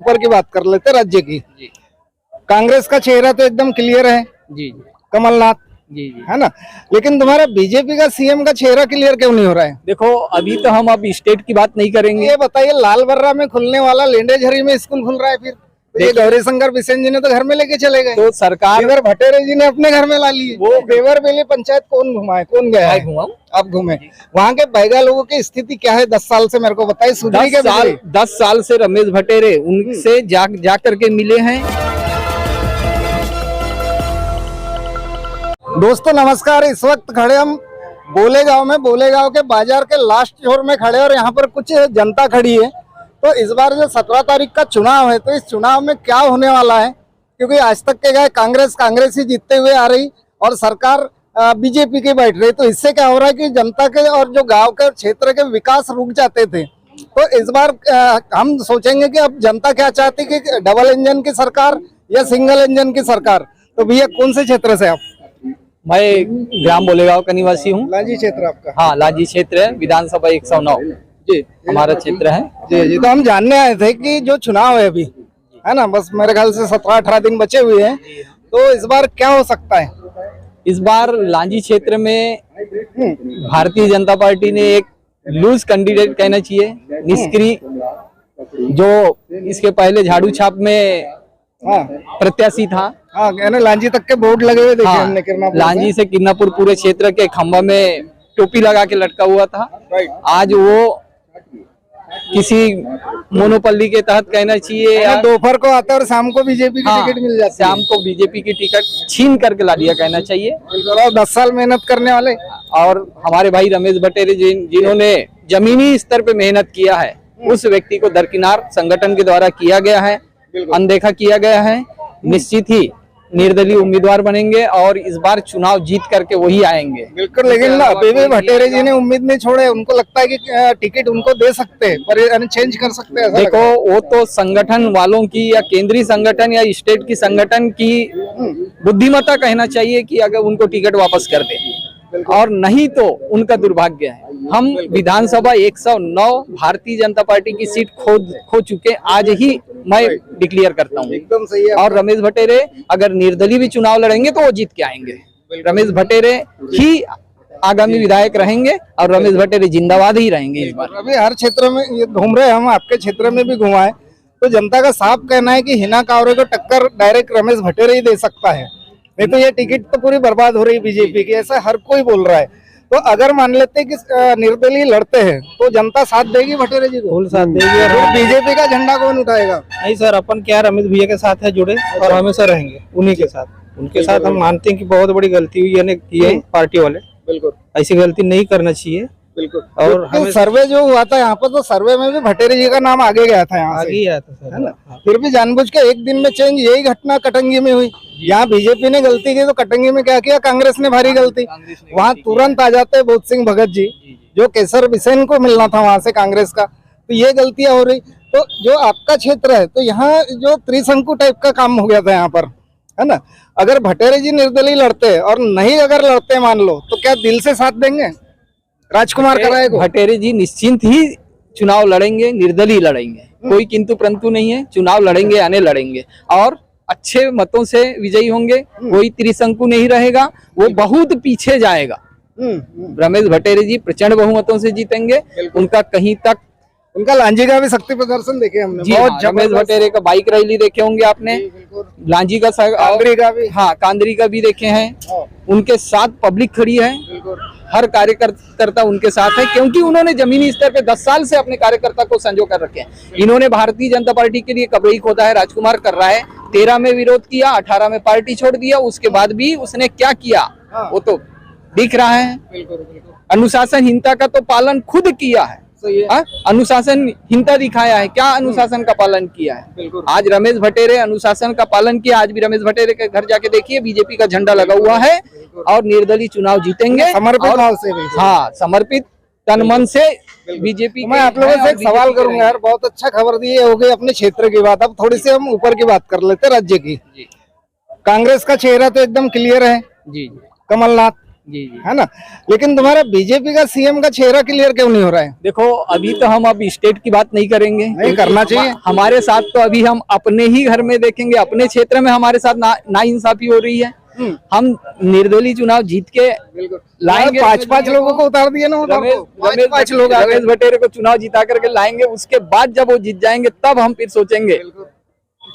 ऊपर की बात कर लेते राज्य की। कांग्रेस का चेहरा तो एकदम क्लियर है जी कमलनाथ, जी जी। है ना, लेकिन तुम्हारा बीजेपी का सीएम का चेहरा क्लियर क्यों नहीं हो रहा है? देखो अभी तो हम अब स्टेट की बात नहीं करेंगे। ये बताइए, लाल बर्रा में खुलने वाला लेंडेझरी में स्कूल खुल रहा है, फिर तो ये गौरी शंकर बिसेन जी ने तो घर में लेके चले गए, तो सरकार इधर भटेरे जी ने अपने घर में ला लिए। वो देवर बेली पंचायत कौन घुमाए, कौन गया है? घुमाऊं आप घूमे, वहाँ के बैगा लोगों की स्थिति क्या है 10 साल से, मेरे को बताइए। सुधरी क्या बिगड़ी? 10 साल से रमेश भटेरे उनसे जा करके मिले हैं। दोस्तों नमस्कार, इस वक्त खड़े हम बोलेगांव में, बोलेगांव के बाजार के लास्ट छोर में खड़े, और यहाँ पर कुछ जनता खड़ी है। तो इस बार जो 17 तारीख का चुनाव है, तो इस चुनाव में क्या होने वाला है, क्योंकि आज तक के गए कांग्रेस ही जीतते हुए आ रही और सरकार बीजेपी की बैठ रही। तो इससे क्या हो रहा है कि जनता के और जो गांव के क्षेत्र के विकास रुक जाते थे। तो इस बार हम सोचेंगे कि अब जनता क्या चाहती कि डबल इंजन की सरकार या सिंगल इंजन की सरकार। तो भैया कौन से क्षेत्र से आप? मैं ग्राम बोलेगांव का निवासी हूँ। लांजी क्षेत्र आपका? हाँ, लांजी क्षेत्र है, विधानसभा 109 जी हमारा क्षेत्र है। जी। तो हम जानने आए थे कि जो चुनाव है अभी, है ना, बस मेरे ख्याल से 17-18 दिन बचे हुए हैं, तो इस बार क्या हो सकता है? इस बार लांजी क्षेत्र में भारतीय जनता पार्टी ने एक लूज कैंडिडेट कहना चाहिए, निष्क्रिय, जो इसके पहले झाड़ू छाप में प्रत्याशी था। हाँ, लांजी तक के बोर्ड लगे हुए देखे हमने। लांजी से किरनापुर पूरे क्षेत्र के खंबा में टोपी लगा के लटका हुआ था। आज वो किसी मोनोपल्ली के तहत कहना चाहिए, या दोपहर को आता है और शाम को बीजेपी की टिकट मिल जाती है। शाम को बीजेपी की टिकट छीन करके ला दिया कहना चाहिए। 10 साल मेहनत करने वाले और हमारे भाई रमेश भटेरे जिन्होंने जमीनी स्तर पे मेहनत किया है, उस व्यक्ति को दरकिनार संगठन के द्वारा किया गया है, अनदेखा किया गया है। निश्चित ही निर्दलीय उम्मीदवार बनेंगे और इस बार चुनाव जीत करके वही आएंगे। बिल्कुल, लेकिन अभी भी भटेरे जी ने उम्मीद नहीं छोड़े। उनको लगता है कि टिकट उनको दे सकते हैं, पर चेंज कर सकते हैं। देखो, वो तो संगठन वालों की या केंद्रीय संगठन या स्टेट की संगठन की बुद्धिमत्ता कहना चाहिए कि अगर उनको टिकट वापस कर दे, और नहीं तो उनका दुर्भाग्य है। हम विधानसभा 109 भारतीय जनता पार्टी की सीट खो चुके, आज ही मैं डिक्लेयर करता हूँ। एकदम सही है। और रमेश भटेरे अगर निर्दलीय भी चुनाव लड़ेंगे तो वो जीत के आएंगे। रमेश भटेरे ही आगामी विधायक रहेंगे और रमेश भटेरे जिंदाबाद ही रहेंगे इस बार। अभी हर क्षेत्र में ये घूम रहे, हम आपके क्षेत्र में भी घुमाए, तो जनता का साफ कहना है कि हिना कांवरे को टक्कर डायरेक्ट रमेश भटेरे ही दे सकता है, नहीं तो ये टिकट तो पूरी बर्बाद हो रही बीजेपी की, ऐसा हर कोई बोल रहा है। तो अगर मान लेते हैं कि निर्दलीय लड़ते हैं तो जनता साथ देगी भटेरे जी को? फुल साथ देगी। और बीजेपी का झंडा कौन उठाएगा? नहीं सर, अपन क्या रमेश भैया के साथ है जुड़े और हमेशा रहेंगे उन्हीं के साथ। उनके साथ हम मानते हैं कि बहुत बड़ी गलती हुई है की है पार्टी वाले। बिल्कुल, ऐसी गलती नहीं करना चाहिए। बिल्कुल। और हमें सर्वे जो हुआ था यहाँ पर, तो सर्वे में भी भटेरे जी का नाम आगे गया था, यहाँ आगे ही आया था सर, है ना। फिर भी जानबूझ के एक दिन में चेंज, यही घटना कटंगी में हुई। यहाँ बीजेपी ने गलती की तो कटंगी में क्या किया, कांग्रेस ने भारी गलती। वहाँ तुरंत आ जाते हैं बोध सिंह भगत जी, जो केसर बिसेन को मिलना था वहां से कांग्रेस का। तो ये गलतियां हो रही। तो जो आपका क्षेत्र है, तो यहाँ जो त्रिशंकु टाइप का काम हो गया था यहाँ पर, है ना। अगर भटेरे जी निर्दलीय लड़ते और नहीं अगर लड़ते मान लो, तो क्या दिल से साथ देंगे राजकुमार कराएगा? भटेरे जी निश्चिंत ही चुनाव लड़ेंगे, निर्दलीय लड़ेंगे, कोई किंतु परंतु नहीं है। चुनाव लड़ेंगे, आने लड़ेंगे और अच्छे मतों से विजयी होंगे। कोई त्रिशंकु नहीं रहेगा, वो बहुत पीछे जाएगा। रमेश भटेरे जी प्रचंड बहुमतों से जीतेंगे। उनका कहीं तक, उनका लांजी का भी शक्ति प्रदर्शन देखे हमने, बहुत रमेश भटेरे का बाइक रैली देखे होंगे आपने, लांजी का कांदरी का भी, हाँ कांदरी का भी देखे हैं। उनके साथ पब्लिक खड़ी है, हर कार्यकर्ता उनके साथ है, क्योंकि उन्होंने जमीनी स्तर पे 10 साल से अपने कार्यकर्ता को संजो कर रखे हैं। इन्होंने भारतीय जनता पार्टी के लिए कबई खोदा है, राजकुमार कर रहा है। 13 में विरोध किया, 18 में पार्टी छोड़ दिया, उसके बाद भी उसने क्या किया वो तो दिख रहा है। अनुशासनहीनता का तो पालन खुद किया है। अनुशासनहीनता दिखाया है, क्या अनुशासन का पालन किया है। आज रमेश भटेरे अनुशासन का पालन किया। आज भी रमेश भटेरे के घर जाके देखिए, बीजेपी का झंडा लगा हुआ है और निर्दलीय चुनाव जीतेंगे। समर्पित भाव से, हाँ समर्पित तन मन से बीजेपी। मैं आप लोगों से एक सवाल करूंगा यार, बहुत अच्छा खबर दी है, हो गई अपने क्षेत्र की बात। अब थोड़ी सी हम ऊपर की बात कर लेते, राज्य की। कांग्रेस का चेहरा तो एकदम क्लियर है जी, कमलनाथ, जी जी। है ना। लेकिन तुम्हारा बीजेपी का सीएम का चेहरा क्लियर क्यों नहीं हो रहा है? देखो अभी तो हम अब स्टेट की बात नहीं करेंगे, नहीं करना चाहिए। हमारे साथ तो अभी हम अपने ही घर में देखेंगे, अपने क्षेत्र में हमारे साथ नाइंसाफी हो रही है। हम निर्दलीय चुनाव जीत के लाएंगे, 5-5 लोगों को उतार दिए ना, रमेश भटेरे को चुनाव जिता करके लाएंगे। उसके बाद जब वो जीत जाएंगे तब हम फिर सोचेंगे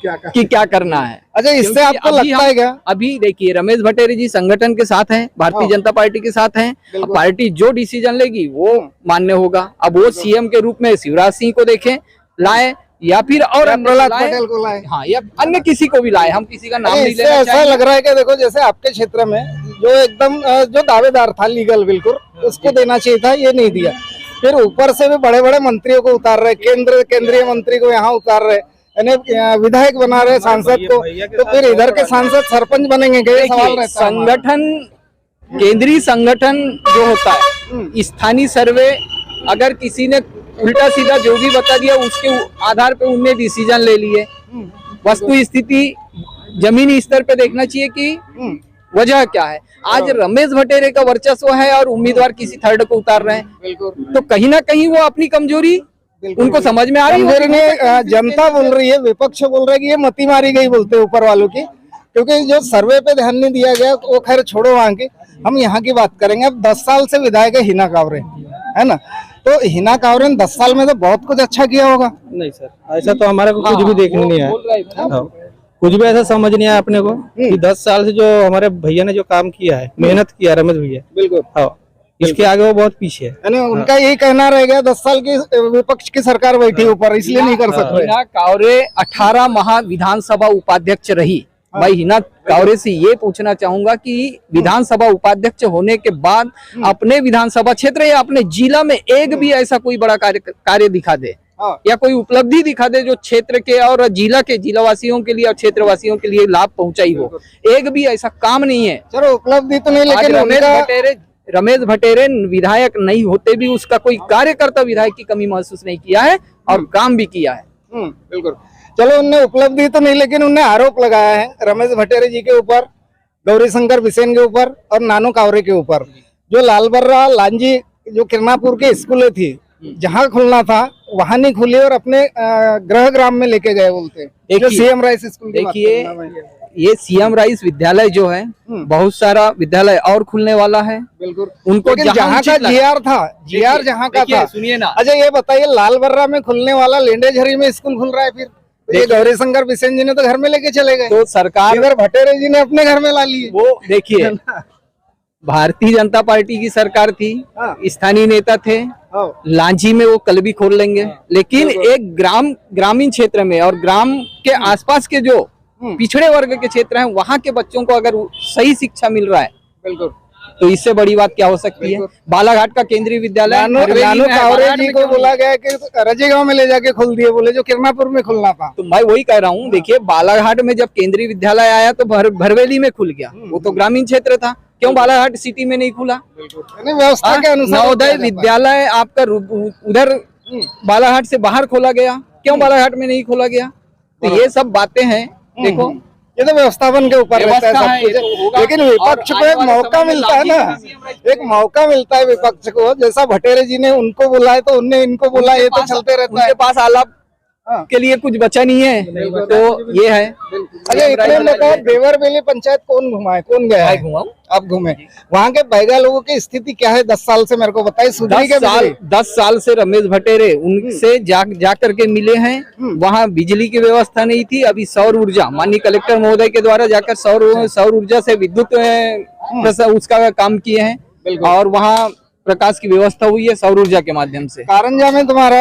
कि क्या करना है। अच्छा, इससे आपको लगता है क्या? अभी देखिए रमेश भटेरे जी संगठन के साथ हैं, भारतीय जनता पार्टी के साथ हैं। अब पार्टी जो डिसीजन लेगी वो मान्य होगा। अब वो सीएम के रूप में शिवराज सिंह को देखें लाए या फिर और प्रहलाद पटेल को लाए, हाँ, या अन्य किसी को भी लाए, हम किसी का नाम नहीं इससे लेना ऐसा चाहेंगे। लग रहा है कि देखो जैसे आपके क्षेत्र में जो एकदम जो दावेदार था लीगल बिल्कुल, उसको देना चाहिए था, ये नहीं दिया। फिर ऊपर से भी बड़े बड़े मंत्रियों को उतार रहे, केंद्रीय मंत्री को यहाँ उतार रहे, विधायक बना रहे सांसद को, तो फिर इधर के सांसद सरपंच बनेंगे क्या? ये सवाल रहता है। संगठन, केंद्रीय संगठन जो होता है, स्थानीय सर्वे, अगर किसी ने उल्टा सीधा जो भी बता दिया उसके आधार पे उन्हें डिसीजन ले लिए। वस्तु स्थिति जमीनी स्तर पे देखना चाहिए कि वजह क्या है। आज रमेश भटेरे का वर्चस्व है और उम्मीदवार किसी थर्ड को उतार रहे हैं, तो कहीं ना कहीं वो अपनी कमजोरी उनको समझ में आ रही है। जनता बोल रही है, विपक्ष बोल रहा है कि ये मती मारी गई, बोलते हैं ऊपर वालों की, क्योंकि जो सर्वे पे ध्यान नहीं दिया गया वो खैर छोड़ो वहाँ की, हम यहाँ की बात करेंगे। अब 10 साल से विधायक है हिना कांवरे, है ना, तो हिना कांवरे ने 10 साल में तो बहुत कुछ अच्छा किया होगा। नहीं सर, ऐसा तो हमारे को कुछ भी देखने नहीं आया, कुछ भी ऐसा समझ नहीं आया अपने को कि 10 साल से जो हमारे भैया ने जो काम किया है, मेहनत किया रमेश भैया, बिल्कुल, हाँ, इसके आगे वो बहुत पीछे है। उनका यही कहना रह गया 10 साल की विपक्ष की सरकार बैठी ऊपर, इसलिए नहीं कर सकते। हिना कांवरे 18 माह विधानसभा उपाध्यक्ष रही। भाई हिना कांवरे से ये पूछना चाहूंगा कि विधानसभा उपाध्यक्ष होने के बाद अपने विधानसभा क्षेत्र या अपने जिला में एक भी ऐसा कोई बड़ा कार्य दिखा दे या कोई उपलब्धि दिखा दे जो क्षेत्र के और जिला वासियों के लिए और क्षेत्रवासियों के लिए लाभ पहुंचाई हो। एक भी ऐसा काम नहीं है। चलो उपलब्धि तो नहीं, लेकिन रमेश भटेरे विधायक नहीं होते भी उसका कोई कार्यकर्ता विधायक की कमी महसूस नहीं किया है और काम भी किया है। बिल्कुल। चलो उनने उपलब्धि तो नहीं, लेकिन उनने आरोप लगाया है रमेश भटेरे जी के ऊपर, गौरीशंकर बिसेन के ऊपर और नानू कांवरे के ऊपर। जो लालबर्रा लांजी जो किरनापुर की स्कूलें थी, जहाँ खुलना था वहां नहीं खुली और अपने गृह ग्राम में लेके गए, बोलते जो सीएम राइस स्कूल। देखिए ये सीएम राइस विद्यालय जो है, बहुत सारा विद्यालय और खुलने वाला है। बिल्कुल। उनको जहाँ का जीआर था, जीआर जहाँ का था, सुनिए ना। अच्छा ये बताइए, लालबर्रा में खुलने वाला लेंडेझरी में स्कूल खुल रहा है, फिर ये गौरीशंकर बिसेन जी ने तो घर में लेके चले गए, तो सरकार इधर भटेरे जी ने अपने घर में ला लिए। वो देखिए भारतीय जनता पार्टी की सरकार थी, स्थानीय नेता थे, लांजी में वो कल भी खोल लेंगे, लेकिन एक ग्रामीण क्षेत्र में और ग्राम के आसपास के जो पिछड़े वर्ग के क्षेत्र हैं वहां के बच्चों को अगर सही शिक्षा मिल रहा है, बिल्कुल, तो इससे बड़ी बात क्या हो सकती है। बालाघाट का केंद्रीय विद्यालय नानू कांवरे जी को बोला गया कि रजेगांव में ले जाके खोल दिए, बोले जो किरनापुर में खुलना था। तो मैं वही कह रहा हूँ, देखिए बालाघाट में जब केंद्रीय विद्यालय आया तो भरवेली में खुल गया, वो तो ग्रामीण क्षेत्र था, क्यों बालाघाट सिटी में नहीं खुला। व्यवस्था के अनुसार नवोदय विद्यालय आपका उधर बालाघाट से बाहर खोला गया, क्यों बालाघाट में नहीं खोला गया। तो ये सब बातें हैं, देखो ये तो व्यवस्थापन के ऊपर रहता है सब कुछ, लेकिन विपक्ष को एक मौका मिलता है ना, एक मौका मिलता है विपक्ष को। जैसा भटेरे जी ने उनको बुलाया तो उनने इनको बुलाया, ये तो चलते रहता है। उनके पास आलाप के लिए कुछ बचा नहीं है, तो ये है। अच्छा इतने में कहा देवरबेली पंचायत कौन घुमाए, कौन गया है? आप घूमे, वहाँ के बैगा लोगों की स्थिति क्या है 10 साल से, मेरे को बताइए। 10 साल से रमेश भटेरे उनसे जा करके मिले हैं, वहाँ बिजली की व्यवस्था नहीं थी। अभी सौर ऊर्जा माननीय कलेक्टर महोदय के द्वारा जाकर सौर ऊर्जा से विद्युत उसका काम किए हैं और वहाँ प्रकाश की व्यवस्था हुई है सौर ऊर्जा के माध्यम से। कारंजा में तुम्हारा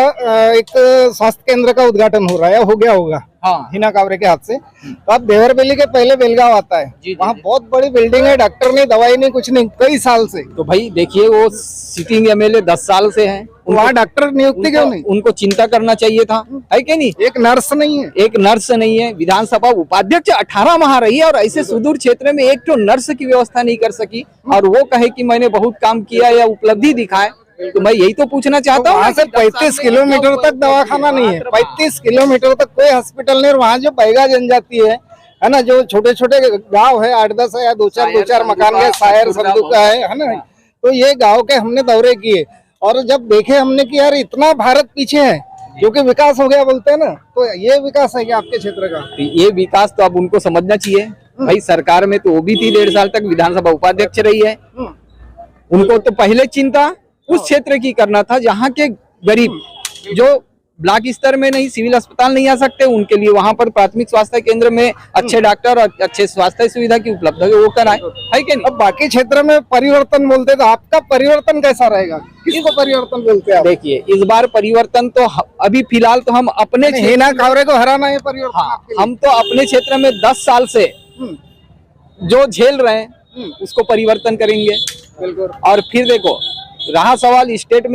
एक स्वास्थ्य केंद्र का उद्घाटन हो रहा है, हो गया होगा, हाँ, हिना कांवरे के हाथ से। तो अब देवरबेली के पहले बेलगांव आता है, वहाँ बहुत बड़ी बिल्डिंग है, डॉक्टर नहीं, दवाई नहीं, कुछ नहीं, कई साल से। तो भाई देखिए वो सिटिंग एमएलए 10 साल से हैं, वहाँ डॉक्टर नियुक्ति क्यों नहीं? उनको चिंता करना चाहिए था, है कि नहीं। एक नर्स नहीं है, एक नर्स नहीं है। विधानसभा उपाध्यक्ष 18 माह रही है और ऐसे सुदूर क्षेत्र में एक तो नर्स की व्यवस्था नहीं कर सकी, और वो कहे कि मैंने बहुत काम किया या उपलब्धि दिखाए। तो मैं यही तो पूछना चाहता हूँ। वहाँ से 35 किलोमीटर तक दवाखाना नहीं है, 35 किलोमीटर तक कोई हॉस्पिटल नहीं। और वहाँ जो बैगा जनजाति है, है ना, जो छोटे छोटे गांव है 8-10 है या दो चार मकान के सायर संदूक का है ना, तो ये गांव के हमने दौरे किए और जब देखे हमने कि यार इतना भारत पीछे है, जो कि विकास हो गया बोलते हैं ना, तो ये विकास है क्या आपके क्षेत्र का? तो ये विकास तो अब उनको समझना चाहिए भाई। सरकार में तो वो भी थी 1.5 साल तक, विधानसभा उपाध्यक्ष रही है, उनको तो पहले चिंता उस क्षेत्र की करना था जहाँ के गरीब जो ब्लॉक स्तर में नहीं, सिविल अस्पताल नहीं आ सकते, उनके लिए वहां पर प्राथमिक स्वास्थ्य केंद्र में अच्छे डॉक्टर और अच्छे स्वास्थ्य सुविधा की उपलब्ध है वो कराए, है कि नहीं? अब बाकी क्षेत्र में परिवर्तन बोलते तो आपका परिवर्तन कैसा रहेगा? किसको परिवर्तन बोलते हैं आप? देखिए इस बार परिवर्तन तो अभी फिलहाल तो हम अपने हिना कांवरे को हराना है परिवर्तन हाँ, आपके लिए? हम तो अपने क्षेत्र में 10 साल से जो झेल रहे हैं उसको परिवर्तन करेंगे। बिल्कुल। और फिर देखो रहा सवाल स्टेट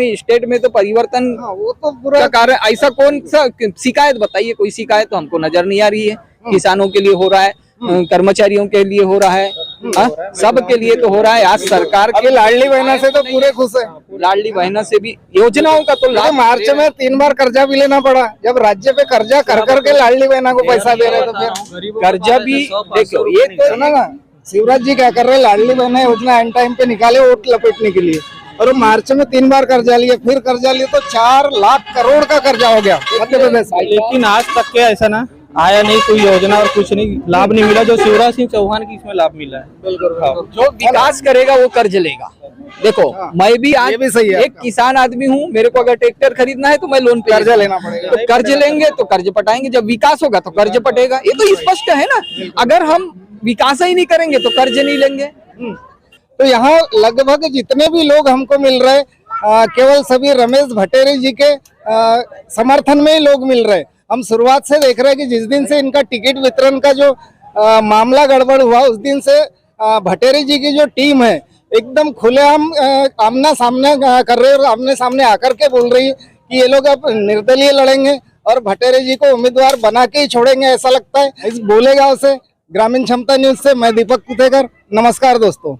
में तो परिवर्तन हाँ, वो तो पूरा का कारण ऐसा कौन सा शिकायत बताइए, कोई शिकायत तो हमको नजर नहीं आ रही है। किसानों के लिए हो रहा है, कर्मचारियों के लिए हो रहा है, सब के लिए तो हो रहा है। आज सरकार अभी लाडली बहना से तो पूरे खुश है। लाडली बहना से भी योजनाओं का तो लाभ मार्च में 3 बार कर्जा भी लेना पड़ा, जब राज्य पे कर्जा कर करके लाडली बहना को पैसा दे रहे, तो फिर कर्जा भी देखो। ये तो सुना ना, शिवराज जी क्या कर रहे हैं, लाडली बहना योजना एंड टाइम पे निकाले वोट लपेटने के लिए, और वो मार्च में 3 बार कर्जा लिए, फिर कर्जा लिए तो 4 लाख करोड़ का कर्जा हो गया मध्य प्रदेश में। लेकिन आज तक के ऐसा ना आया नहीं, कोई योजना और कुछ नहीं, लाभ नहीं मिला जो शिवराज सिंह चौहान की इसमें लाभ मिला है। बिल्कुल। जो विकास करेगा वो कर्ज लेगा। देखो मैं भी आज ये भी सही है एक किसान आदमी हूँ, मेरे को अगर ट्रैक्टर खरीदना है तो मैं लोन पे कर्जा लेना पड़ेगा। तो कर्ज लेंगे तो कर्ज पटाएंगे, जब विकास होगा तो कर्ज पटेगा। ये तो स्पष्ट है ना। अगर हम विकास ही नहीं करेंगे तो कर्ज नहीं लेंगे। तो यहाँ लगभग जितने भी लोग हमको मिल रहे केवल सभी रमेश भट्टेरी जी के समर्थन में ही लोग मिल रहे। हम शुरुआत से देख रहे हैं कि जिस दिन से इनका टिकट वितरण का जो मामला गड़बड़ हुआ, उस दिन से भट्टेरी जी की जो टीम है एकदम खुलेआम आमना सामना कर रही है और आमने सामने आकर के बोल रही है कि ये लोग अब निर्दलीय लड़ेंगे और भट्टेरी जी को उम्मीदवार बना के ही छोड़ेंगे, ऐसा लगता है। इस बोले गांव से ग्रामीण क्षमता न्यूज से मैं दीपक कुतेकर, नमस्कार दोस्तों।